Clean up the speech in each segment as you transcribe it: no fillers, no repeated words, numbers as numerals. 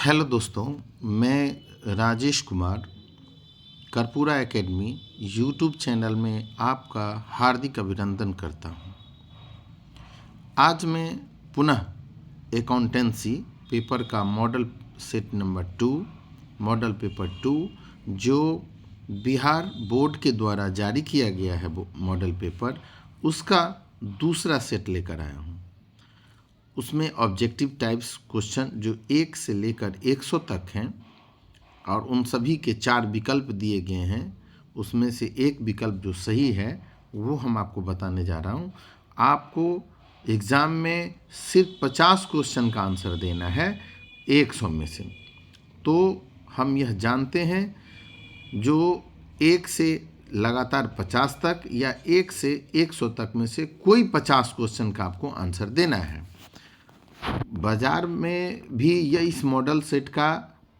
Hello दोस्तों, मैं Rajesh Kumar Karpura academy YouTube channel में आपका हार्दिक अभिनंदन करता हूं। आज मैं पुनः अकाउंटेंसी पेपर का model set number 2 model paper 2 जो बिहार बोर्ड के द्वारा जारी किया गया है मॉडल पेपर, उसका दूसरा सेट लेकर आया हूं। उसमें ऑब्जेक्टिव टाइप्स क्वेश्चन जो 1 से लेकर 100 तक हैं और उन सभी के 4 विकल्प दिए गए हैं। उसमें से एक विकल्प जो सही है वो हम आपको बताने जा रहा हूँ। आपको एग्ज़ाम में सिर्फ 50 क्वेश्चन का आंसर देना है 100 में से। तो हम यह जानते हैं जो 1 से लगातार 50 तक या 1 से 100 तक में से कोई 50 क्वेश्चन का आपको आंसर देना है। बाज़ार में भी यह इस मॉडल सेट का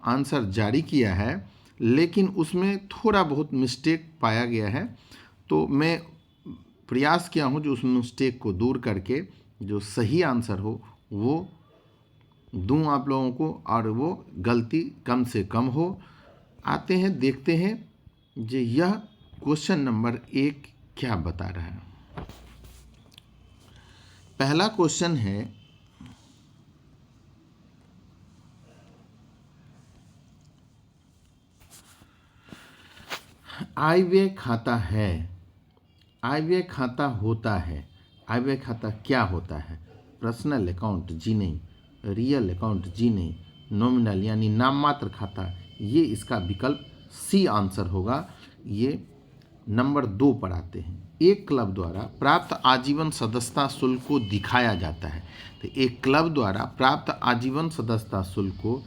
आंसर जारी किया है, लेकिन उसमें थोड़ा बहुत मिस्टेक पाया गया है। तो मैं प्रयास किया हूँ जो उस मिस्टेक को दूर करके जो सही आंसर हो वो दूँ आप लोगों को और वो गलती कम से कम हो। आते हैं, देखते हैं जो यह क्वेश्चन नंबर 1 क्या बता रहा है। पहला क्वेश्चन है, आय व्यय खाता है, आय व्यय खाता होता है। आय व्यय खाता क्या होता है? पर्सनल अकाउंट जी नहीं, रियल अकाउंट जी नहीं, नॉमिनल यानी नाम मात्र खाता, ये इसका विकल्प सी आंसर होगा। ये नंबर 2 पर आते हैं। एक क्लब द्वारा प्राप्त आजीवन सदस्यता शुल्क को दिखाया जाता है। तो एक क्लब द्वारा प्राप्त आजीवन सदस्यता शुल्क को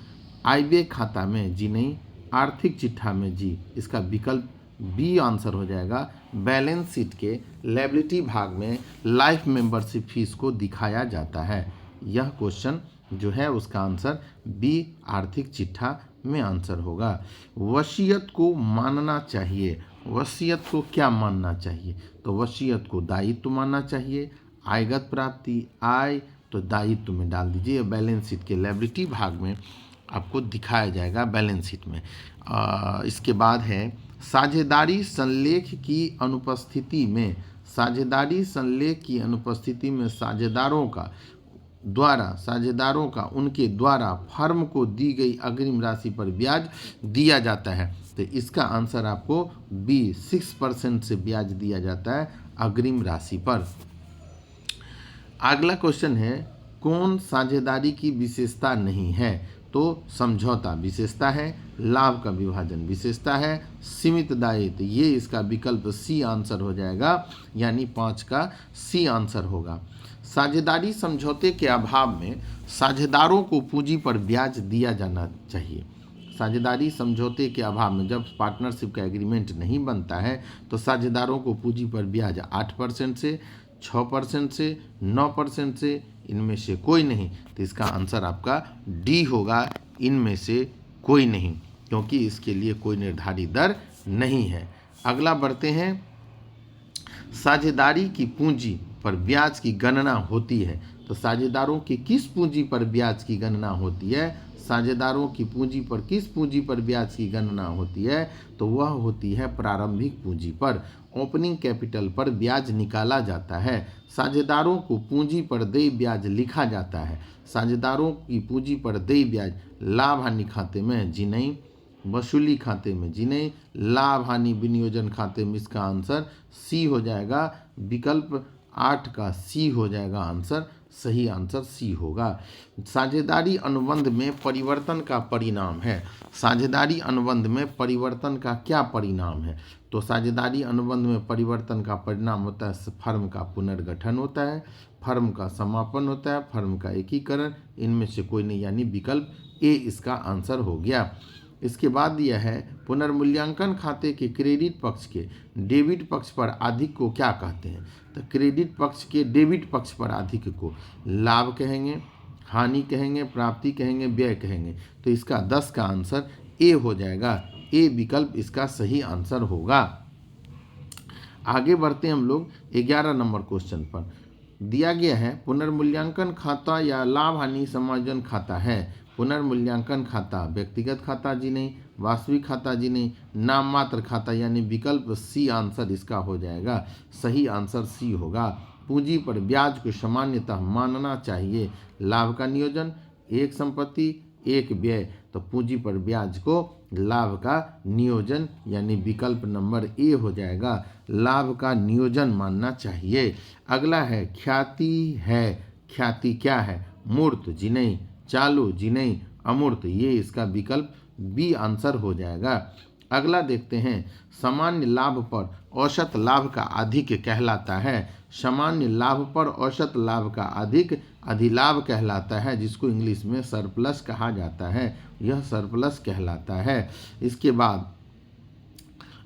आय व्यय खाता में जी नहीं, आर्थिक चिट्ठा में जी, इसका विकल्प बी आंसर हो जाएगा। बैलेंस शीट के लायबिलिटी भाग में लाइफ मेंबरशिप फीस को दिखाया जाता है। यह क्वेश्चन जो है उसका आंसर बी आर्थिक चिट्ठा में आंसर होगा। वसीयत को मानना चाहिए, वसीयत को क्या मानना चाहिए? तो वसीयत को दायित्व मानना चाहिए। आयगत प्राप्ति आय तो दायित्व में डाल दीजिए। बैलेंस शीट के लायबिलिटी भाग में आपको दिखाया जाएगा बैलेंस शीट में। इसके बाद है साझेदारी संलेख की अनुपस्थिति में, साझेदारी संलेख की अनुपस्थिति में साझेदारों का उनके द्वारा फर्म को दी गई अग्रिम राशि पर ब्याज दिया जाता है। तो इसका आंसर आपको बी 6% से ब्याज दिया जाता है अग्रिम राशि पर। अगला क्वेश्चन है, कौन साझेदारी की विशेषता नहीं है? तो समझौता विशेषता है, लाभ का विभाजन विशेषता है, सीमित दायित्व, ये इसका विकल्प सी आंसर हो जाएगा, यानी 5 का सी आंसर होगा। साझेदारी समझौते के अभाव में साझेदारों को पूंजी पर ब्याज दिया जाना चाहिए। साझेदारी समझौते के अभाव में जब पार्टनरशिप का एग्रीमेंट नहीं बनता है तो साझेदारों को पूंजी पर ब्याज 8% से, 6% से, 9% से, इनमें से कोई नहीं। तो इसका आंसर आपका डी होगा, इनमें से कोई नहीं, क्योंकि इसके लिए कोई निर्धारित दर नहीं है। अगला बढ़ते हैं, साझेदारी की पूंजी पर ब्याज की गणना होती है। तो साझेदारों की किस पूंजी पर ब्याज की गणना होती है? साझेदारों की पूंजी पर किस पूंजी पर ब्याज की गणना होती है? तो वह होती है प्रारंभिक पूंजी पर। ओपनिंग कैपिटल पर ब्याज निकाला जाता है। साझेदारों को पूंजी पर देय ब्याज लिखा जाता है। साझेदारों की पूंजी पर देय ब्याज लाभ हानि खाते में जी नहीं, वसूली खाते में जी नहीं, लाभ हानि विनियोजन खाते में, इसका आंसर सी हो जाएगा। विकल्प 8 का सी हो जाएगा आंसर, सही आंसर सी होगा। साझेदारी अनुबंध में परिवर्तन का परिणाम है। साझेदारी अनुबंध में परिवर्तन का क्या परिणाम है? तो साझेदारी अनुबंध में परिवर्तन का परिणाम होता है फर्म का पुनर्गठन होता है, फर्म का समापन होता है, फर्म का एकीकरण, इनमें से कोई नहीं, यानी विकल्प ए इसका आंसर हो गया। इसके बाद यह है, पुनर्मूल्यांकन खाते के क्रेडिट पक्ष के डेबिट पक्ष पर अधिक को क्या कहते हैं? तो क्रेडिट पक्ष के डेबिट पक्ष पर अधिक को लाभ कहेंगे, हानि कहेंगे, प्राप्ति कहेंगे, व्यय कहेंगे। तो इसका 10 का आंसर ए हो जाएगा। ए विकल्प इसका सही आंसर होगा। आगे बढ़ते हैं हम लोग 11 नंबर क्वेश्चन पर। दिया गया है, पुनर्मूल्यांकन खाता या लाभ हानि समायोजन खाता है। पुनर्मूल्यांकन खाता व्यक्तिगत खाता जी नहीं, वास्तविक खाता जी नहीं, नाम मात्र खाता यानी विकल्प सी आंसर इसका हो जाएगा। सही आंसर सी होगा। पूंजी पर ब्याज को सामान्यतः मानना चाहिए। लाभ का नियोजन, एक संपत्ति एक व्यय, तो पूंजी पर ब्याज को लाभ का नियोजन यानी विकल्प नंबर ए हो जाएगा। लाभ का नियोजन मानना चाहिए। अगला है ख्याति है। ख्याति क्या है? मूर्त जी नहीं, चालू जी नहीं, अमूर्त, ये इसका विकल्प बी आंसर हो जाएगा। अगला देखते हैं, सामान्य लाभ पर औसत लाभ का अधिक कहलाता है। सामान्य लाभ पर औसत लाभ का अधिक अधिलाभ कहलाता है, जिसको इंग्लिश में सरप्लस कहा जाता है। यह सरप्लस कहलाता है। इसके बाद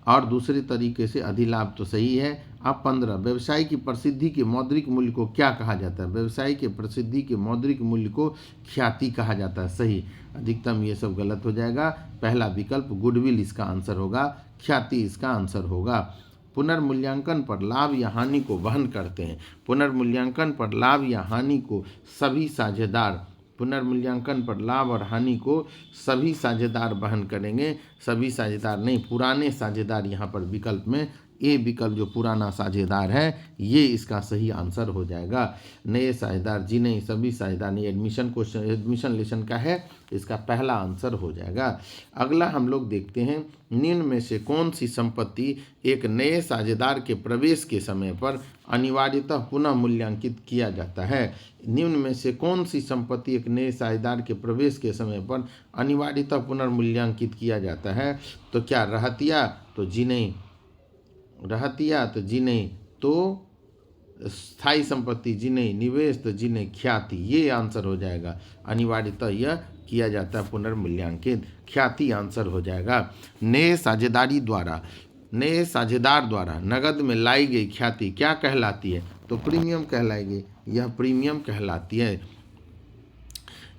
और दूसरे तरीके से अधिलाभ तो सही है। अब 15, व्यवसाय की प्रसिद्धि के मौद्रिक मूल्य को क्या कहा जाता है? व्यवसाय के प्रसिद्धि के मौद्रिक मूल्य को ख्याति कहा जाता है। सही। अधिकतम ये सब गलत हो जाएगा। पहला विकल्प गुडविल इसका आंसर होगा, ख्याति इसका आंसर होगा। पुनर्मूल्यांकन पर लाभ या हानि को वहन करते हैं। पुनर्मूल्यांकन पर लाभ या हानि को सभी साझेदार, पुनर्मूल्यांकन पर लाभ और हानि को सभी साझेदार वहन करेंगे। सभी साझेदार नहीं, पुराने साझेदार यहाँ पर विकल्प में ए विकल्प जो पुराना साझेदार है ये इसका सही आंसर हो जाएगा। नए साझेदार जी नहीं, सभी साझेदार नहीं। एडमिशन क्वेश्चन एडमिशन लेशन का है, इसका पहला आंसर हो जाएगा। अगला हम लोग देखते हैं, निम्न में से कौन सी संपत्ति एक नए साझेदार के प्रवेश के समय पर अनिवार्यतः पुनः मूल्यांकित किया जाता है। निम्न में से कौन सी संपत्ति एक नए साझेदार के प्रवेश के समय पर अनिवार्यतः पुनर्मूल्यांकित किया जाता है? तो क्या रहतिया? तो जी नहीं, रहतिया तो जी नहीं, तो स्थायी संपत्ति जी नहीं, निवेश तो जी नहीं, ख्याति, ये आंसर हो जाएगा। अनिवार्यतः यह किया जाता है पुनर्मूल्यांकित, ख्याति आंसर हो जाएगा। नए साझेदार द्वारा नगद में लाई गई ख्याति क्या कहलाती है? तो प्रीमियम कहलाएगी। यह प्रीमियम कहलाती है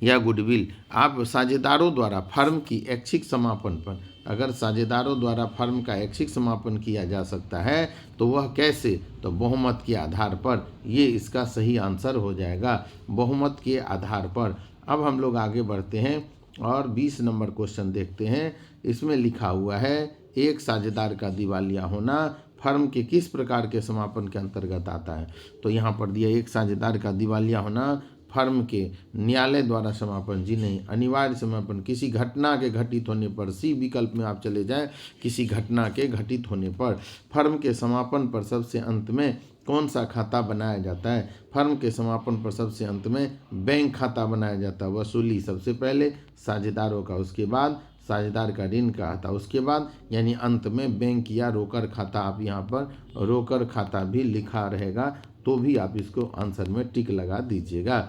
या गुडविल। आप साझेदारों द्वारा फर्म की ऐच्छिक समापन पर, अगर साझेदारों द्वारा फर्म का ऐच्छिक समापन किया जा सकता है तो वह कैसे? तो बहुमत के आधार पर। ये इसका सही आंसर हो जाएगा, बहुमत के आधार पर। अब हम लोग आगे बढ़ते हैं और 20 नंबर क्वेश्चन देखते हैं। इसमें लिखा हुआ है, एक साझेदार का दिवालिया होना फर्म के किस प्रकार के समापन के अंतर्गत आता है? तो यहाँ पर दिया, एक साझेदार का दिवालिया होना फर्म के न्यायालय द्वारा समापन जी नहीं, अनिवार्य समापन किसी घटना के घटित होने पर। सी विकल्प में आप चले जाएं, किसी घटना के घटित होने पर। फर्म के समापन पर सबसे अंत में कौन सा खाता बनाया जाता है? फर्म के समापन पर सबसे अंत में बैंक खाता बनाया जाता है। वसूली सबसे पहले साझेदारों का, उसके बाद साझेदार का ऋण का खाता, उसके बाद यानी अंत में बैंक या रोकर खाता। आप यहाँ पर रोकर खाता भी लिखा रहेगा तो भी आप इसको आंसर में टिक लगा दीजिएगा।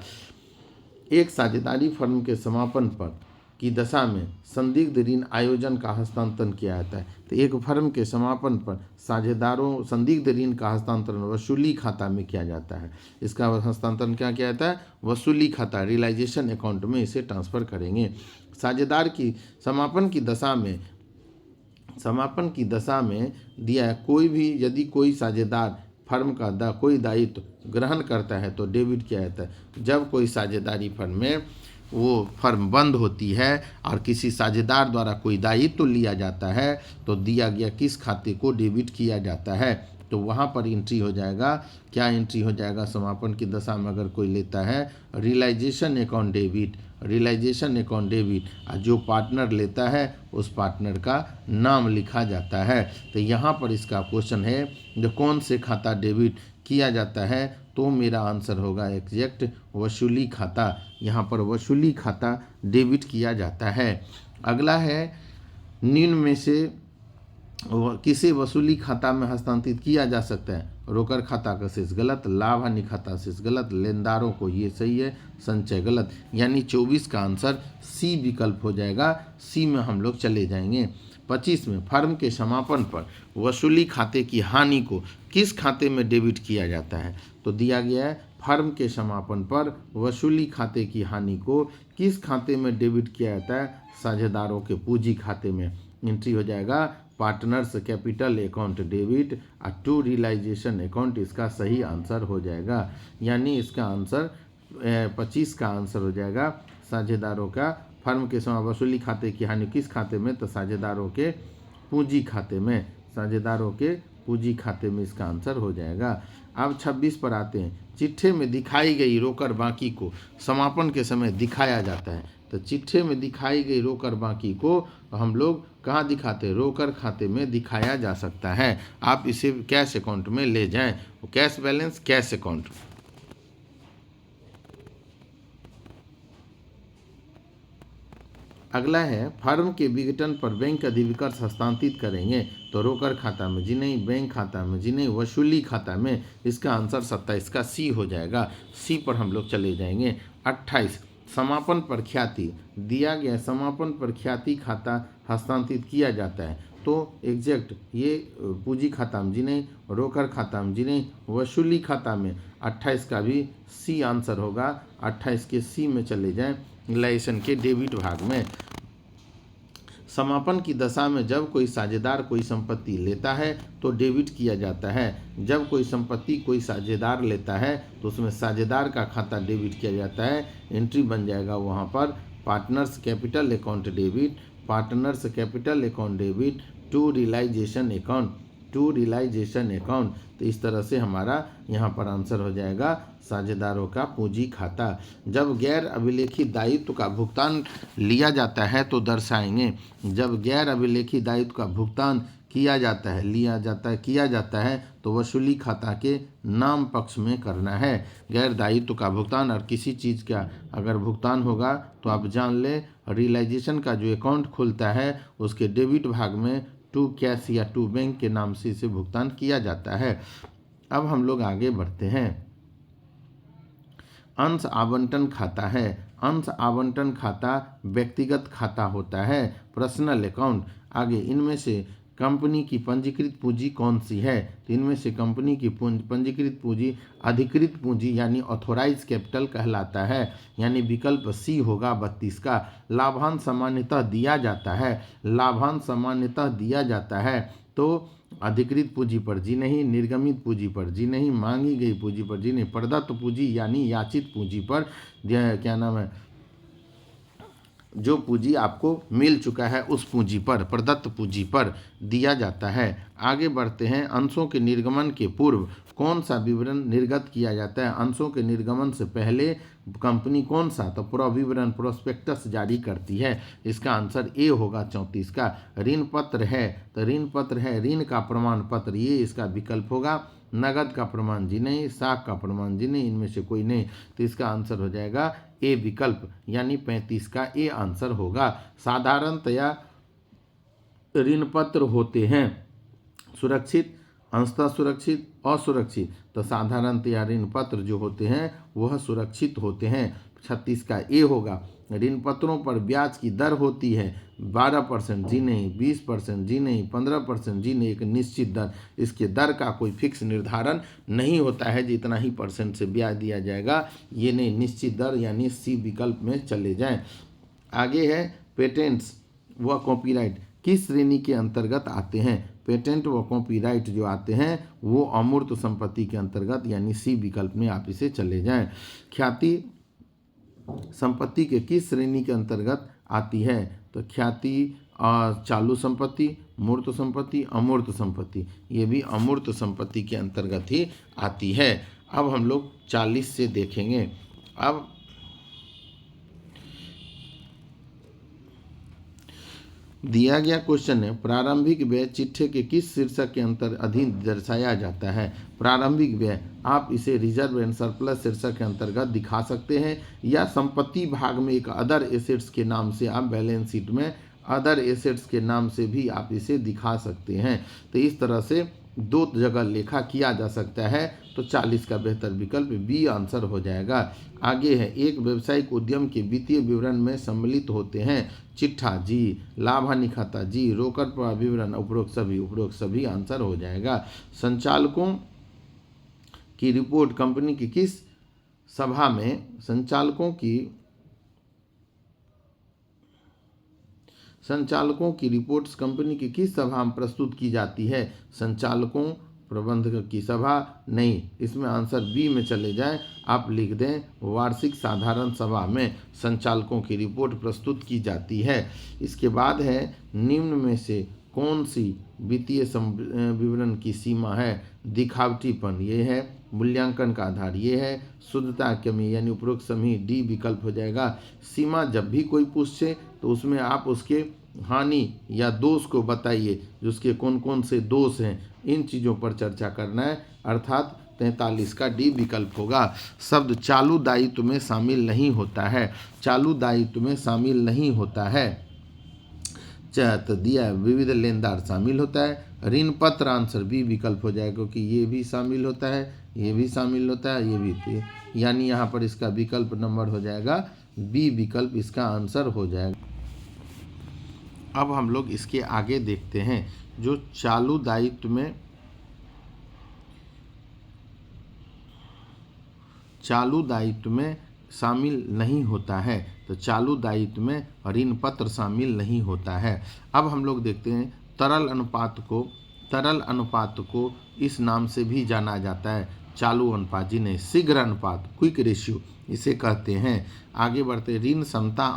एक साझेदारी फर्म के समापन पर की दशा में संदिग्ध ऋण आयोजन का हस्तांतरण किया जाता है। तो एक फर्म के समापन पर साझेदारों संदिग्ध ऋण का हस्तांतरण वसूली खाता में किया जाता है। इसका हस्तांतरण क्या किया जाता है? वसूली खाता, रियलाइजेशन अकाउंट में इसे ट्रांसफर करेंगे। साझेदार की समापन की दशा में दिया है, कोई भी यदि कोई साझेदार फर्म का कोई दायित्व ग्रहण करता है तो डेबिट किया जाता है। जब कोई साझेदारी फर्म में वो फर्म बंद होती है और किसी साझेदार द्वारा कोई दायित्व लिया जाता है तो दिया गया किस खाते को डेबिट किया जाता है? तो वहाँ पर एंट्री हो जाएगा, क्या एंट्री हो जाएगा? समापन की दशा में अगर कोई लेता है realisation account debit, realisation account debit, और जो पार्टनर लेता है उस पार्टनर का नाम लिखा जाता है। तो यहाँ पर इसका क्वेश्चन है जो कौन से खाता डेबिट किया जाता है? तो मेरा आंसर होगा एग्जैक्ट वसूली खाता। यहाँ पर वसूली खाता डेबिट किया जाता है। अगला है, निम्न में से किसे वसूली खाता में हस्तांतरित किया जा सकता है? रोकर खाता का शेष गलत, लाभ हानि खाता शेष गलत, लेनदारों को ये सही है, संचय गलत। यानी 24 का आंसर सी विकल्प हो जाएगा। सी में हम लोग चले जाएंगे। 25 में फर्म के समापन पर वसूली खाते की हानि को किस खाते में डेबिट किया जाता है? तो दिया गया है फर्म के समापन पर वसूली खाते की हानि को किस खाते में डेबिट किया जाता है? साझेदारों के पूंजी खाते में। एंट्री हो जाएगा पार्टनर्स कैपिटल अकाउंट डेबिट और टू रियलाइजेशन अकाउंट, इसका सही आंसर हो जाएगा। यानी इसका आंसर 25 का आंसर हो जाएगा साझेदारों का फर्म के समय वसूली खाते की हानि किस खाते में, तो साझेदारों के पूंजी खाते में, साझेदारों के पूंजी खाते में इसका आंसर हो जाएगा। अब 26 पर आते हैं। चिट्ठे में दिखाई गई रोकड़ बाकी को समापन के समय दिखाया जाता है। तो चिट्ठे में दिखाई गई रोकड़ बाकी को हम लोग कहाँ दिखाते हैं, रोकड़ खाते में दिखाया जा सकता है। आप इसे कैश अकाउंट में ले जाएं, कैश बैलेंस कैश अकाउंट। अगला है फर्म के विघटन पर बैंक अधिविकर्ष हस्तांतरित करेंगे, तो रोकड़ खाता में जी नहीं, बैंक खाता में जी नहीं, वसूली खाता में। इसका आंसर 27 का सी हो जाएगा। सी पर हम लोग चले जाएंगे। 28 समापन पर ख्याति दिया गया, समापन पर ख्याति खाता हस्तांतरित किया जाता है, तो एग्जैक्ट ये पूंजी खाता में जी नहीं, रोकड़ खाता में जी नहीं, वसूली खाता में। 28 का भी सी आंसर होगा। 28 के सी में चले जाएं, लाइसेंस के डेबिट भाग में। समापन की दशा में जब कोई साझेदार कोई संपत्ति लेता है तो डेबिट किया जाता है। जब कोई संपत्ति कोई साझेदार लेता है तो उसमें साझेदार का खाता डेबिट किया जाता है। एंट्री बन जाएगा वहाँ पर partners capital account debit, partners capital account debit to realisation account, to realisation account. तो इस तरह से हमारा यहाँ पर आंसर हो जाएगा साझेदारों का पूंजी खाता। जब गैर अभिलेखी दायित्व का भुगतान लिया जाता है तो दर्शाएंगे। जब गैर अभिलेखी दायित्व का भुगतान किया जाता है, लिया जाता है, किया जाता है, तो वसूली खाता के नाम पक्ष में करना है। गैर दायित्व का भुगतान और किसी चीज़ का अगर भुगतान होगा तो आप जान लें रियलाइजेशन का जो अकाउंट खुलता है उसके डेबिट भाग में टू कैश या टू बैंक के नाम से इसे भुगतान किया जाता है। अब हम लोग आगे बढ़ते हैं। अंश आवंटन खाता है। अंश आवंटन खाता व्यक्तिगत खाता होता है, पर्सनल अकाउंट। आगे इनमें से कंपनी की पंजीकृत पूंजी कौन सी है, तो इनमें से कंपनी की पंजीकृत पूंजी अधिकृत पूंजी यानी ऑथोराइज कैपिटल कहलाता है, यानी विकल्प सी होगा 32 का। लाभांश सामान्यतः दिया जाता है, लाभांश सामान्यतः दिया जाता है, तो अधिकृत पूंजी पर जी नहीं, निर्गमित पूंजी पर जी नहीं, मांगी गई पूंजी पर जी नहीं, प्रदत्त पूंजी यानी याचित पूंजी पर क्या नाम है, जो पूंजी आपको मिल चुका है उस पूंजी पर, प्रदत्त पूंजी पर दिया जाता है। आगे बढ़ते हैं। अंशों के निर्गमन के पूर्व कौन सा विवरण निर्गत किया जाता है। अंशों के निर्गमन से पहले कंपनी कौन सा, तो पूरा विवरण प्रोस्पेक्टस जारी करती है। इसका आंसर ए होगा 34 का। ऋण पत्र है, तो ऋण पत्र है, ऋण का प्रमाण पत्र, ये इसका विकल्प होगा। नगद का प्रमाण जी नहीं, साख का प्रमाण जी नहीं, इनमें से कोई नहीं, तो इसका आंसर हो जाएगा ए विकल्प, यानी 35 का ए आंसर होगा। साधारणतया ऋण पत्र होते हैं सुरक्षित, अंशतः सुरक्षित, असुरक्षित। तो साधारणतया ऋण पत्र जो होते हैं वह सुरक्षित होते हैं। 36 का ए होगा। ऋण पत्रों पर ब्याज की दर होती है 12% जी नहीं, 20% जी नहीं, 15% जी नहीं, एक निश्चित दर। इसके दर का कोई फिक्स निर्धारण नहीं होता है जितना ही परसेंट से ब्याज दिया जाएगा, ये नहीं, निश्चित दर, यानी सी विकल्प में चले जाएं। आगे है पेटेंट्स व कॉपीराइट किस श्रेणी के अंतर्गत आते हैं। पेटेंट व कॉपीराइट जो आते हैं वो अमूर्त संपत्ति के अंतर्गत, यानी सी विकल्प में आप इसे चले जाएं। ख्याति संपत्ति के किस श्रेणी के अंतर्गत आती है, तो ख्याति चालू संपत्ति, मूर्त संपत्ति, अमूर्त संपत्ति, ये भी अमूर्त संपत्ति के अंतर्गत ही आती है। अब हम लोग 40 से देखेंगे। अब दिया गया क्वेश्चन है प्रारंभिक व्यय चिट्ठे के किस शीर्षक के अधीन दर्शाया जाता है। प्रारंभिक व्यय आप इसे रिजर्व एंड सरप्लस शीर्षक के अंतर्गत दिखा सकते हैं, या संपत्ति भाग में एक अदर एसेट्स के नाम से आप बैलेंस शीट में अदर एसेट्स के नाम से भी आप इसे दिखा सकते हैं। तो इस तरह से दो जगह लेखा किया जा सकता है, तो 40 का बेहतर विकल्प बी आंसर हो जाएगा। आगे है एक व्यावसायिक उद्यम के वित्तीय विवरण में सम्मिलित होते हैं चिट्ठा जी, लाभ हानि खाता जी, रोकड़ प्रवाह विवरण, उपरोक्त सभी आंसर हो जाएगा। संचालकों की रिपोर्ट कंपनी की किस सभा में, संचालकों की रिपोर्ट्स कंपनी की किस सभा में प्रस्तुत की जाती है। संचालकों प्रबंधक की सभा नहीं, इसमें आंसर बी में चले जाएं। आप लिख दें वार्षिक साधारण सभा में संचालकों की रिपोर्ट प्रस्तुत की जाती है। इसके बाद है निम्न में से कौन सी वित्तीय विवरण की सीमा है? दिखावटीपन ये है, मूल्यांकन का आधार ये है, शुद्धता की कमी यानी उपरोक्त सभी डी विकल्प हो जाएगा। सीमा जब भी कोई पूछे तो उसमें आप उसके हानि या दोष को बताइए, जिसके कौन कौन से दोष हैं, इन चीज़ों पर चर्चा करना है, अर्थात 43 का डी विकल्प होगा। शब्द चालू दायित्व में शामिल नहीं होता है, चालू दायित्व में शामिल नहीं होता है। तो दिया विविध लेनदार शामिल होता है। ऋण पत्र आंसर बी विकल्प हो जाएगा, क्योंकि ये भी शामिल होता है, ये भी शामिल होता है, ये भी, यानी यहाँ पर इसका विकल्प नंबर हो जाएगा बी विकल्प, इसका आंसर हो जाएगा। अब हम लोग इसके आगे देखते हैं जो चालू दायित्व में शामिल नहीं होता है, तो चालू दायित्व में ऋण पत्र शामिल नहीं होता है। अब हम लोग देखते हैं तरल अनुपात को इस नाम से भी जाना जाता है, चालू अनुपात, जिन्हें शीघ्र अनुपात, क्विक रेशियो इसे कहते हैं। आगे बढ़ते, ऋण क्षमता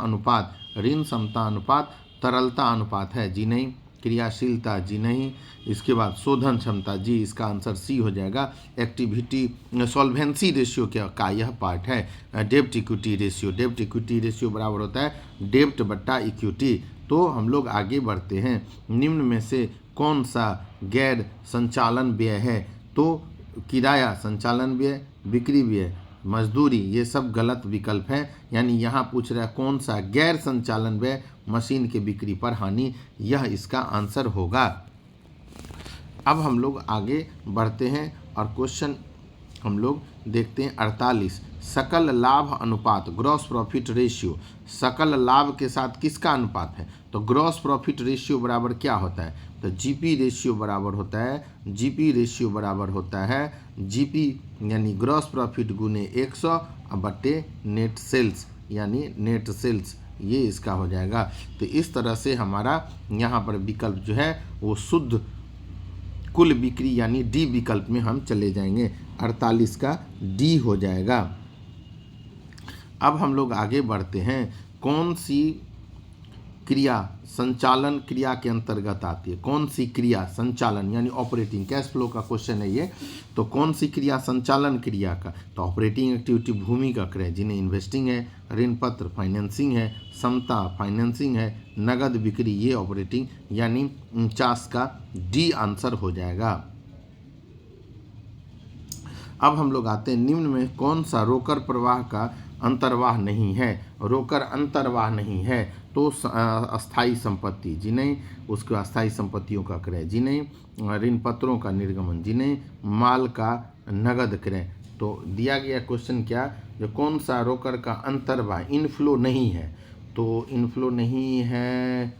अनुपात तरलता अनुपात है, जी नहीं। क्रियाशीलता, जी नहीं। इसके बाद शोधन क्षमता, जी, इसका आंसर सी हो जाएगा। एक्टिविटी सॉल्वेंसी रेशियो का यह पार्ट है। डेब्ट इक्विटी रेशियो बराबर होता है डेब्ट बट्टा इक्विटी। तो हम लोग आगे बढ़ते हैं, निम्न में से कौन सा गैर संचालन व्यय है? तो किराया संचालन व्यय, बिक्री व्यय, मजदूरी, ये सब गलत विकल्प हैं। यानी यहाँ पूछ रहा है कौन सा गैर संचालन व्यय, मशीन के बिक्री पर हानि, यह इसका आंसर होगा। अब हम लोग आगे बढ़ते हैं और क्वेश्चन हम लोग देखते हैं 48, सकल लाभ अनुपात, ग्रॉस प्रॉफिट रेशियो, सकल लाभ के साथ किसका अनुपात है? तो ग्रॉस प्रॉफिट रेशियो बराबर क्या होता है? तो जीपी रेशियो बराबर होता है जीपी यानी ग्रॉस प्रॉफिट गुने 100 बटे नेट सेल्स, यानी नेट सेल्स, ये इसका हो जाएगा। तो इस तरह से हमारा यहाँ पर विकल्प जो है वो शुद्ध कुल बिक्री यानी डी विकल्प में हम चले जाएंगे, 48 का डी हो जाएगा। अब हम लोग आगे बढ़ते हैं, कौन सी क्रिया संचालन क्रिया के अंतर्गत आती है? कौन सी क्रिया संचालन यानी ऑपरेटिंग, कैश फ्लो का क्वेश्चन है ये। तो कौन सी क्रिया संचालन क्रिया का? तो ऑपरेटिंग एक्टिविटी भूमि का क्रय, जिन्हें इन्वेस्टिंग है, ऋण पत्र फाइनेंसिंग है, समता फाइनेंसिंग है, नगद बिक्री ये ऑपरेटिंग, यानी 49 का डी आंसर हो जाएगा। अब हम लोग आते हैं, निम्न में कौन सा रोकर प्रवाह का अंतर्वाह नहीं है? रोकर अंतर्वाह नहीं है तो अस्थायी संपत्ति, जी नहीं। उसके अस्थायी संपत्तियों का क्रय, जी नहीं। ऋण पत्रों का निर्गमन, जी नहीं। माल का नगद क्रय। तो दिया गया क्वेश्चन क्या, जो कौन सा रोकर का अंतर्वाह, इनफ्लो नहीं है, तो इनफ्लो नहीं है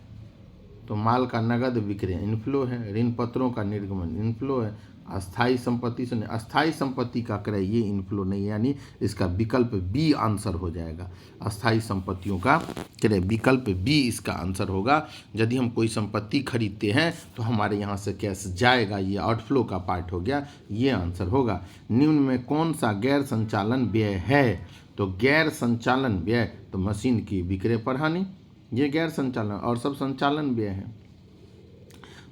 तो माल का नगद विक्रय इनफ्लो है, ऋण पत्रों का निर्गमन इनफ्लो है, अस्थायी संपत्ति से अस्थायी संपत्ति का क्रय ये इनफ्लो नहीं, यानी इसका विकल्प बी आंसर हो जाएगा। अस्थायी संपत्तियों का क्रय, विकल्प बी इसका आंसर होगा। यदि हम कोई संपत्ति खरीदते हैं तो हमारे यहाँ से कैश जाएगा, ये आउटफ्लो का पार्ट हो गया, ये आंसर होगा। निम्न में कौन सा गैर संचालन व्यय है? तो गैर संचालन व्यय, तो मशीन की विक्रय पर हानि, ये गैर संचालन, और सब संचालन व्यय है,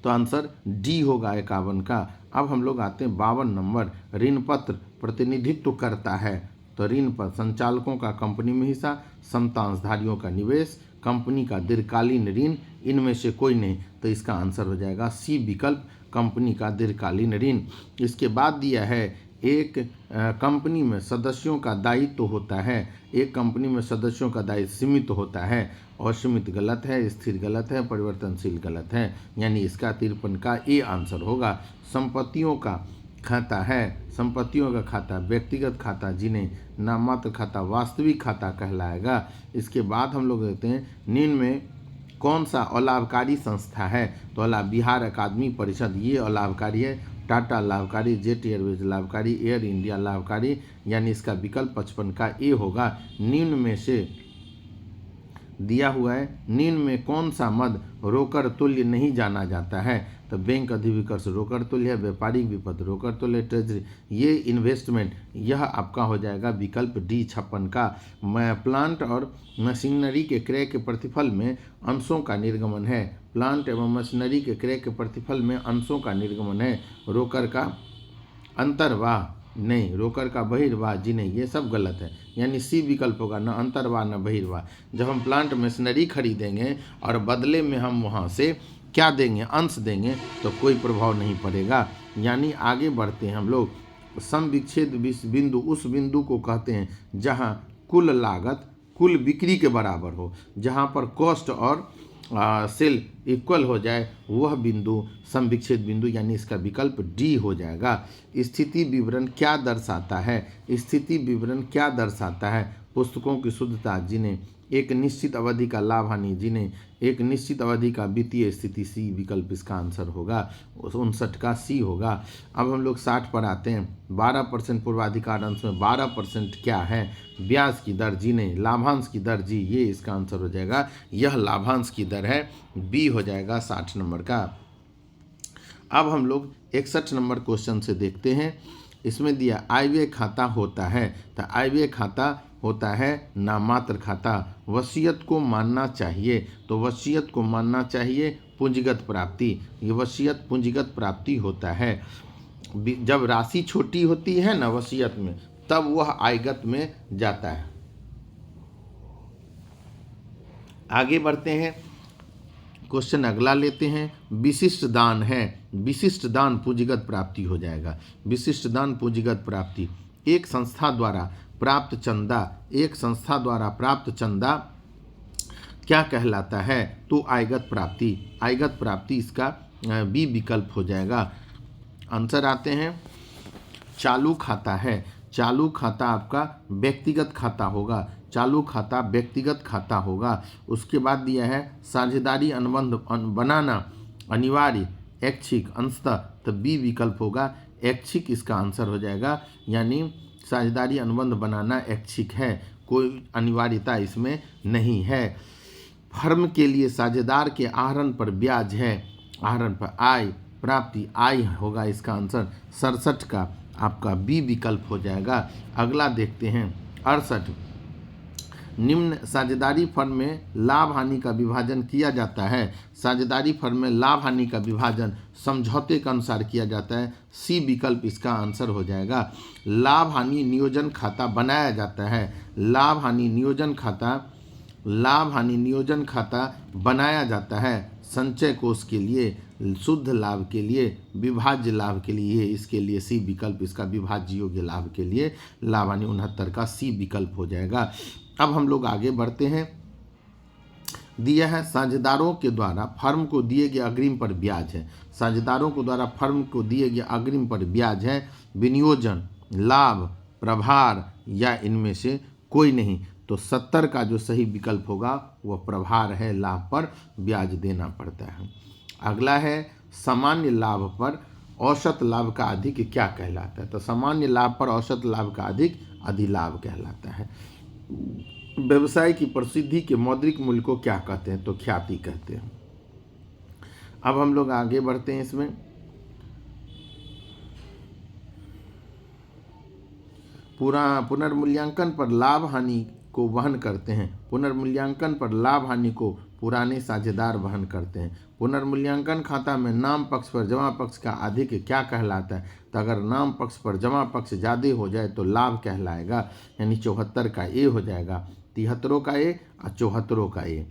तो आंसर डी होगा 51 का। अब हम लोग आते हैं 52 नंबर, ऋण पत्र प्रतिनिधित्व करता है। तो ऋण पत्र संचालकों का कंपनी में हिस्सा, समतांशधारियों का निवेश, कंपनी का दीर्घकालीन ऋण, इनमें से कोई नहीं, तो इसका आंसर हो जाएगा सी विकल्प, कंपनी का दीर्घकालीन ऋण। इसके बाद दिया है, एक कंपनी में सदस्यों का दायित्व होता है, एक कंपनी में सदस्यों का दायित्व सीमित होता है, और सीमित गलत है, स्थिर गलत है, परिवर्तनशील गलत है, यानी इसका 53 का ए आंसर होगा। संपत्तियों का खाता है, संपत्तियों का खाता व्यक्तिगत खाता, जिन्हें नाममात्र खाता वास्तविक खाता कहलाएगा। इसके बाद हम लोग देखते हैं, निम्न में कौन सा अलाभकारी संस्था है? तो बिहार अकादमी परिषद ये अलाभकारी है, टाटा लाभकारी, जेट एयरवेज लाभकारी, एयर इंडिया लाभकारी, यानी इसका विकल्प 55 का ए होगा। निम्न में से दिया हुआ है निम्न में कौन सा मद रोकड़ तुल्य नहीं जाना जाता है? तो बैंक अधिविकर्ष रोकड़ तुल्य है, व्यापारिक विपद रोकड़ तुल्य, ट्रेजरी ये इन्वेस्टमेंट, यह आपका हो जाएगा विकल्प डी 56 का। प्लांट और मशीनरी के क्रय के प्रतिफल में अंशों का निर्गमन है, प्लांट एवं मशीनरी के क्रय के प्रतिफल में अंशों का निर्गमन है, रोकड़ का अंतर्वाह नहीं, रोकड़ का बहिर्वाह जी नहीं, ये सब गलत है, यानी सी विकल्प होगा, न अंतर्वाह न बहिर्वाह। जब हम प्लांट मशीनरी खरीदेंगे और बदले में हम वहाँ से क्या देंगे, अंश देंगे, तो कोई प्रभाव नहीं पड़ेगा। यानी आगे बढ़ते हैं हम लोग। समविच्छेद बिंदु उस बिंदु को कहते हैं जहाँ कुल लागत कुल बिक्री के बराबर हो, जहाँ पर कॉस्ट और सेल इक्वल हो जाए, वह बिंदु समविच्छेद बिंदु, यानी इसका विकल्प डी हो जाएगा। स्थिति विवरण क्या दर्शाता है? स्थिति विवरण क्या दर्शाता है? पुस्तकों की शुद्धता, जिन्हें एक निश्चित अवधि का लाभ हानि, जिन्हें एक निश्चित अवधि का वित्तीय स्थिति, सी विकल्प इसका आंसर होगा, 59 का सी होगा। अब हम लोग 60 पर आते हैं। 12% पूर्वाधिकार अंश में 12% क्या है? ब्याज की दर, जी नहीं, लाभांश की दर, जी ये इसका आंसर हो जाएगा, यह लाभांश की दर है, बी हो जाएगा 60 नंबर का। अब हम लोग 61 नंबर क्वेश्चन से देखते हैं। इसमें दिया आयव्यय खाता होता है, तो आयव्यय खाता होता है नामात्र खाता। वसीयत को मानना चाहिए, तो वसीयत को मानना चाहिए पूंजीगत प्राप्ति, ये वसीयत पूंजीगत प्राप्ति होता है। जब राशि छोटी होती है ना वसीयत में, तब वह आयगत में जाता है। आगे बढ़ते हैं, क्वेश्चन अगला लेते हैं। विशिष्ट दान है, विशिष्ट दान पूंजीगत प्राप्ति हो जाएगा। विशिष्ट दान पूंजीगत प्राप्ति, एक संस्था द्वारा प्राप्त चंदा, एक संस्था द्वारा प्राप्त चंदा क्या कहलाता है? तो आयगत प्राप्ति, आयगत प्राप्ति इसका बी विकल्प हो जाएगा। आंसर आते हैं। चालू खाता है, चालू खाता आपका व्यक्तिगत खाता होगा, चालू खाता व्यक्तिगत खाता होगा। उसके बाद दिया है साझेदारी अनुबंध बनाना अनिवार्य ऐच्छिक अंशतः, तो बी विकल्प होगा, ऐच्छिक इसका आंसर हो जाएगा। यानी साझेदारी अनुबंध बनाना ऐच्छिक है, कोई अनिवार्यता इसमें नहीं है। फर्म के लिए साझेदार के आहरण पर ब्याज है, आहरण पर आय प्राप्ति, आय होगा इसका आंसर 67 का आपका बी विकल्प हो जाएगा। अगला देखते हैं 68। निम्न साझेदारी फर्म में लाभ हानि का विभाजन किया जाता है, साझेदारी फर्म में लाभ हानि का विभाजन समझौते के अनुसार किया जाता है, सी विकल्प इसका आंसर हो जाएगा। लाभ हानि नियोजन खाता बनाया जाता है, लाभ हानि नियोजन खाता, लाभ हानि नियोजन खाता बनाया जाता है संचय कोष के लिए, शुद्ध लाभ के लिए, विभाज्य लाभ के लिए, इसके लिए सी विकल्प इसका विभाज्य योग्य लाभ के लिए लाभ हानि 69 का सी विकल्प हो जाएगा। अब हम लोग आगे बढ़ते हैं। दिया है साझेदारों के द्वारा फर्म को दिए गए अग्रिम पर ब्याज है, साझेदारों को द्वारा फर्म को दिए गए अग्रिम पर ब्याज है, विनियोजन, लाभ, प्रभार या इनमें से कोई नहीं, तो 70 का जो सही विकल्प होगा वह प्रभार है, लाभ पर ब्याज देना पड़ता है। अगला है सामान्य लाभ पर औसत लाभ का अधिक क्या कहलाता है? तो सामान्य लाभ पर औसत लाभ का अधिक अधिलाभ कहलाता है। व्यवसाय की प्रसिद्धि के मौद्रिक मूल्य को क्या कहते हैं? तो ख्याति कहते हैं। अब हम लोग आगे बढ़ते हैं। इसमें पुनर्मूल्यांकन पर लाभ हानि को वहन करते हैं, पुनर्मूल्यांकन पर लाभ हानि को पुराने साझेदार वहन करते हैं। पुनर्मूल्यांकन खाता में नाम पक्ष पर जमा पक्ष का अधिक क्या कहलाता है? तो अगर नाम पक्ष पर जमा पक्ष ज़्यादा हो जाए तो लाभ कहलाएगा, यानी 74 का ए हो जाएगा, 73 का ए और 74 का ए।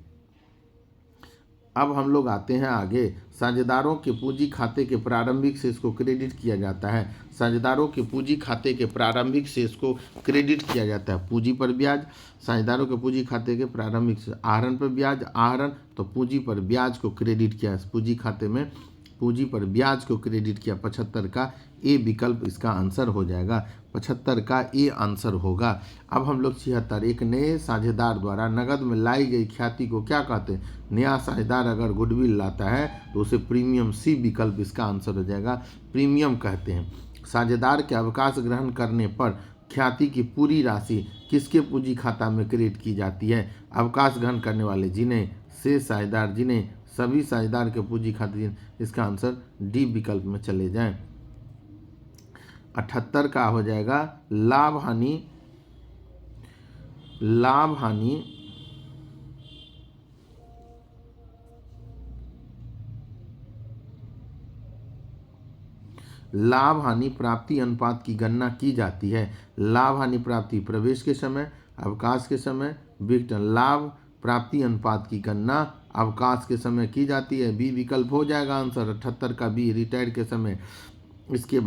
अब हम लोग आते हैं आगे। साझेदारों के पूंजी खाते के प्रारंभिक शेष को क्रेडिट किया जाता है, साझेदारों के पूंजी खाते के प्रारंभिक शेष को क्रेडिट किया जाता है। पूंजी पर ब्याज, साझेदारों के पूंजी खाते के प्रारंभिक शेष, आहरण पर ब्याज, आहरण तो पूंजी पर ब्याज को क्रेडिट किया, पूंजी खाते में पूंजी पर ब्याज को क्रेडिट किया, 75 का ए विकल्प इसका आंसर हो जाएगा, 75 का ए आंसर होगा। अब हम लोग 76, एक नए साझेदार द्वारा नगद में लाई गई ख्याति को क्या कहते हैं? नया साझेदार अगर गुडविल लाता है तो उसे प्रीमियम, सी विकल्प इसका आंसर हो जाएगा, प्रीमियम कहते हैं। साझेदार के अवकाश ग्रहण करने पर ख्याति की पूरी राशि किसके पूंजी खाता में क्रेडिट की जाती है? अवकाश ग्रहण करने वाले जिन्हें, शेष साझेदार जिन्हें, सभी साझेदार के पूंजी खाते। इसका आंसर डी विकल्प में चले जाएं। 78 का हो जाएगा लाभ हानि लाभ हानि प्राप्ति अनुपात की गणना की जाती है। लाभ हानि प्राप्ति प्रवेश के समय, अवकाश के समय, विघटन। लाभ प्राप्ति अनुपात की गणना अवकाश के समय की जाती है। बी विकल्प हो जाएगा आंसर 78 का बी, रिटायर के समय। इसके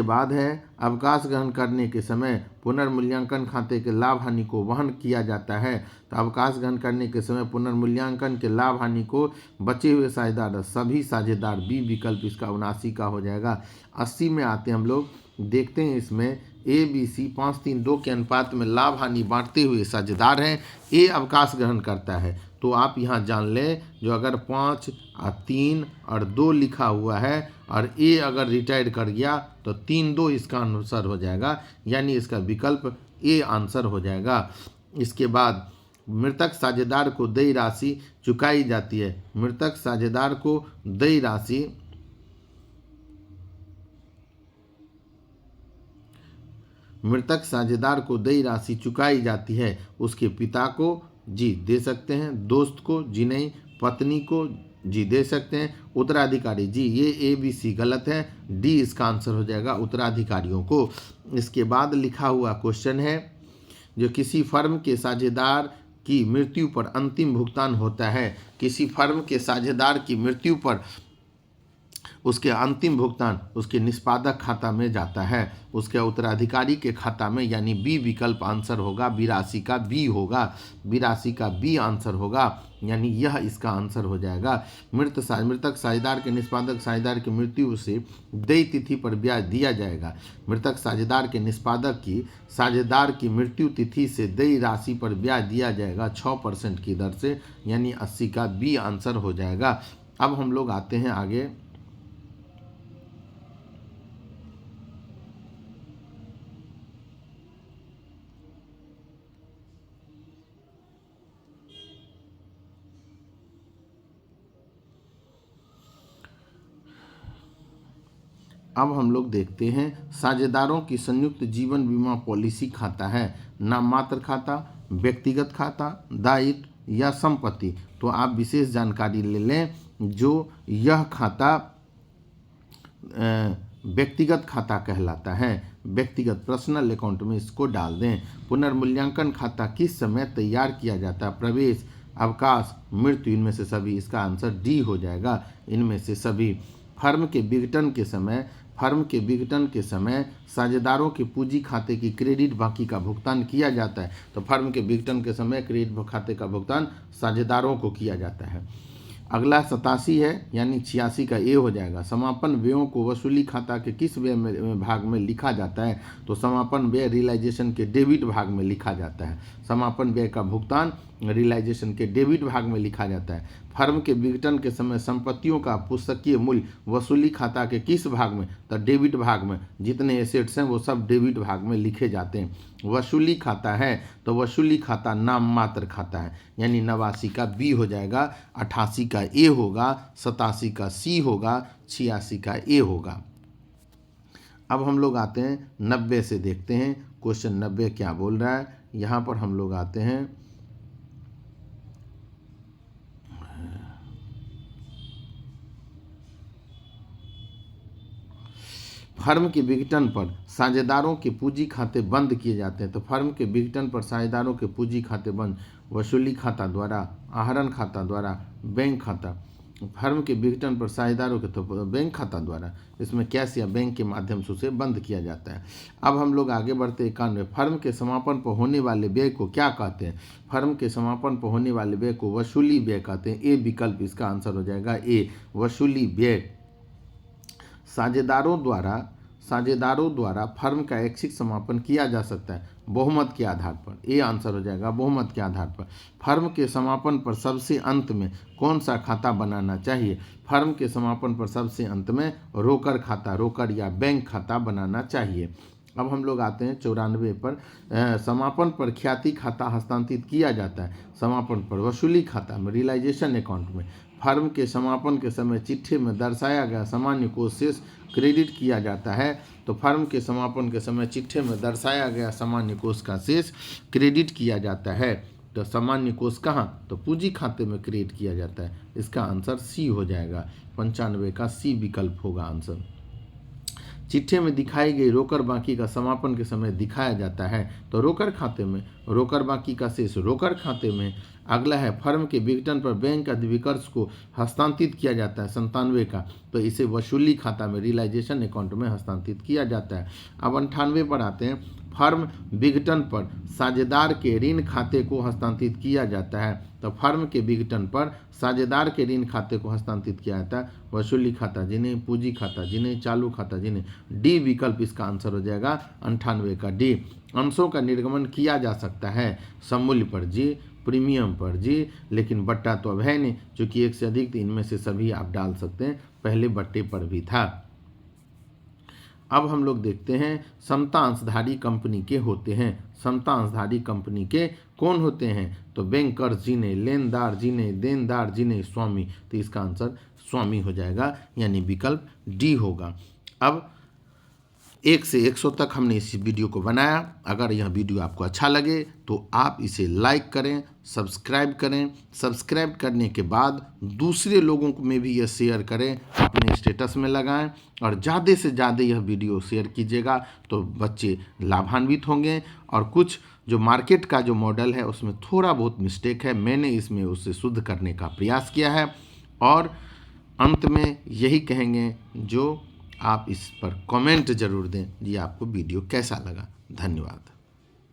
बाद है अवकाश ग्रहण करने के समय पुनर्मूल्यांकन खाते के लाभ हानि को वहन किया जाता है। तो अवकाश ग्रहण करने के समय पुनर्मूल्यांकन के लाभ हानि को बचे हुए साझेदार, सभी साझेदार। बी विकल्प इसका 79 का हो जाएगा। 80 में आते हैं हम लोग, देखते हैं इसमें ए बी सी 5-3-2 के अनुपात में लाभ हानि बांटते हुए साझेदार हैं। ए अवकाश ग्रहण करता है, तो आप यहाँ जान लें जो अगर 5 और 3 और 2 लिखा हुआ है और ए अगर रिटायर कर गया तो 3-2 इसका आंसर हो जाएगा, यानी इसका विकल्प ए आंसर हो जाएगा। इसके बाद मृतक साझेदार को देय राशि चुकाई जाती है। मृतक साझेदार को देय राशि चुकाई जाती है। उसके पिता को जी दे सकते हैं, दोस्त को जी नहीं, पत्नी को जी दे सकते हैं, उत्तराधिकारी जी। ये ए बी सी गलत है, डी इसका आंसर हो जाएगा उत्तराधिकारियों को। इसके बाद लिखा हुआ क्वेश्चन है, जो किसी फर्म के साझेदार की मृत्यु पर अंतिम भुगतान होता है। किसी फर्म के साझेदार की मृत्यु पर उसके अंतिम भुगतान उसके निष्पादक खाता में जाता है, उसके उत्तराधिकारी के खाता में, यानी बी विकल्प आंसर होगा। 82 का बी होगा, 82 का बी आंसर होगा, यानी यह इसका आंसर हो जाएगा। मृतक साझेदार के निष्पादक साझेदार की मृत्यु से देय तिथि पर ब्याज दिया जाएगा। मृतक साझेदार के निष्पादक की साझेदार की मृत्यु तिथि से देय राशि पर ब्याज दिया जाएगा 6% की दर से, यानी 80 का बी आंसर हो जाएगा। अब हम लोग आते हैं आगे। अब हम लोग देखते हैं साझेदारों की संयुक्त जीवन बीमा पॉलिसी खाता है। नाम मात्र खाता, व्यक्तिगत खाता, दायित्व या संपत्ति। तो आप विशेष जानकारी ले लें, जो यह खाता व्यक्तिगत खाता कहलाता है। व्यक्तिगत पर्सनल अकाउंट में इसको डाल दें। पुनर्मूल्यांकन खाता किस समय तैयार किया जाता है? प्रवेश, अवकाश, मृत्यु, इनमें से सभी। इसका आंसर डी हो जाएगा, इनमें से सभी। फर्म के विघटन के समय साझेदारों के पूंजी खाते की क्रेडिट बाकी का भुगतान किया जाता है। तो फर्म के विघटन के समय क्रेडिट खाते का भुगतान साझेदारों को किया जाता है। अगला 87 है, यानी 86 का ए हो जाएगा। समापन व्ययों को वसूली खाता के किस व्यय भाग में लिखा जाता है? तो समापन व्यय रियलाइजेशन के डेबिट भाग में लिखा जाता है। समापन व्यय का भुगतान रियलाइजेशन के डेबिट भाग में लिखा जाता है। फर्म के विघटन के समय संपत्तियों का पुस्तकीय मूल्य वसूली खाता के किस भाग में? तो डेबिट भाग में। जितने एसेट्स हैं वो सब डेबिट भाग में लिखे जाते हैं। वसूली खाता है तो वसूली खाता नाम मात्र खाता है, यानी 89 का बी हो जाएगा, 88 का ए होगा, 87 का सी होगा, 86 का ए होगा। अब हम लोग आते हैं 90 से, देखते हैं क्वेश्चन 90 क्या बोल रहा है। यहाँ पर हम लोग आते हैं फर्म के विघटन पर साझेदारों के पूंजी खाते बंद किए जाते हैं। तो फर्म के विघटन पर साझेदारों के पूंजी खाते बंद वसूली खाता द्वारा, आहरण खाता द्वारा, बैंक खाता। फर्म के विघटन पर साझेदारों के तो बैंक खाता द्वारा, इसमें कैश या बैंक के माध्यम से उसे बंद किया जाता है। अब हम लोग आगे बढ़ते 91। फर्म के समापन पर होने वाले व्यय को क्या कहते हैं? फर्म के समापन पर होने वाले व्यय को वसूली व्यय कहते हैं। ए विकल्प इसका आंसर हो जाएगा, ए वसूली व्यय। साझेदारों द्वारा फर्म का ऐच्छिक समापन किया जा सकता है। बहुमत के आधार पर, ये आंसर हो जाएगा बहुमत के आधार पर। फर्म के समापन पर सबसे अंत में कौन सा खाता बनाना चाहिए? फर्म के समापन पर सबसे अंत में रोकड़ खाता, रोकड़ या बैंक खाता बनाना चाहिए। अब हम लोग आते हैं 94 पर। समापन पर ख्याति खाता हस्तांतरित किया जाता है। समापन पर वसूली खाता में, रियलाइजेशन अकाउंट में फर्म के समापन के समय चिट्ठी में दर्शाया गया सामान्य कोष शेष क्रेडिट किया जाता है। तो फर्म के समापन के समय चिट्ठी में दर्शाया गया सामान्य कोष का शेष क्रेडिट किया जाता है। तो सामान्य कोष कहाँ? तो पूंजी खाते में क्रिएट किया जाता है। इसका आंसर सी हो जाएगा, 95 का सी विकल्प होगा आंसर। चिट्ठी में दिखाई गई रोकड़ बाकी का समापन के समय दिखाया जाता है। तो रोकड़ खाते में, रोकड़ बाकी का शेष रोकड़ खाते में। अगला है फर्म के विघटन पर बैंक अधिविकर्ष को हस्तांतरित किया जाता है 97 का। तो इसे वसूली खाता में, रियलाइजेशन अकाउंट में हस्तांतरित किया जाता है। अब 98 पर आते हैं। फर्म विघटन पर साझेदार के ऋण खाते को हस्तांतरित किया जाता है। तो फर्म के विघटन पर साझेदार के ऋण खाते को हस्तांतरित किया जाता है। वसूली खाता जिन्हें, पूंजी खाता जिन्हें, चालू खाता जिन्हें। डी विकल्प इसका आंसर हो जाएगा 98 का डी। अंशों का निर्गमन किया जा सकता है समूल्य पर जी, प्रीमियम पर जी, लेकिन बट्टा तो अब है नहीं, क्योंकि एक से अधिक, इनमें से सभी आप डाल सकते हैं। पहले बट्टे पर भी था। अब हम लोग देखते हैं समता अंशधारी कंपनी के होते हैं। समता अंशधारी कंपनी के कौन होते हैं? तो बैंकर्स जिन्हें, लेनदार जिन्हें, देनदार जिन्हें, स्वामी। तो इसका आंसर स्वामी हो जाएगा, यानी विकल्प डी होगा। अब 1 से 100 तक हमने इस वीडियो को बनाया। अगर यह वीडियो आपको अच्छा लगे तो आप इसे लाइक करें, सब्सक्राइब करें। सब्सक्राइब करने के बाद दूसरे लोगों को में भी यह शेयर करें, अपने स्टेटस में लगाएं और ज़्यादा से ज़्यादा यह वीडियो शेयर कीजिएगा तो बच्चे लाभान्वित होंगे। और कुछ जो मार्केट का जो मॉडल है उसमें थोड़ा बहुत मिस्टेक है, मैंने इसमें उसे शुद्ध करने का प्रयास किया है। और अंत में यही कहेंगे, जो आप इस पर कमेंट जरूर दें, ये आपको वीडियो कैसा लगा। धन्यवाद।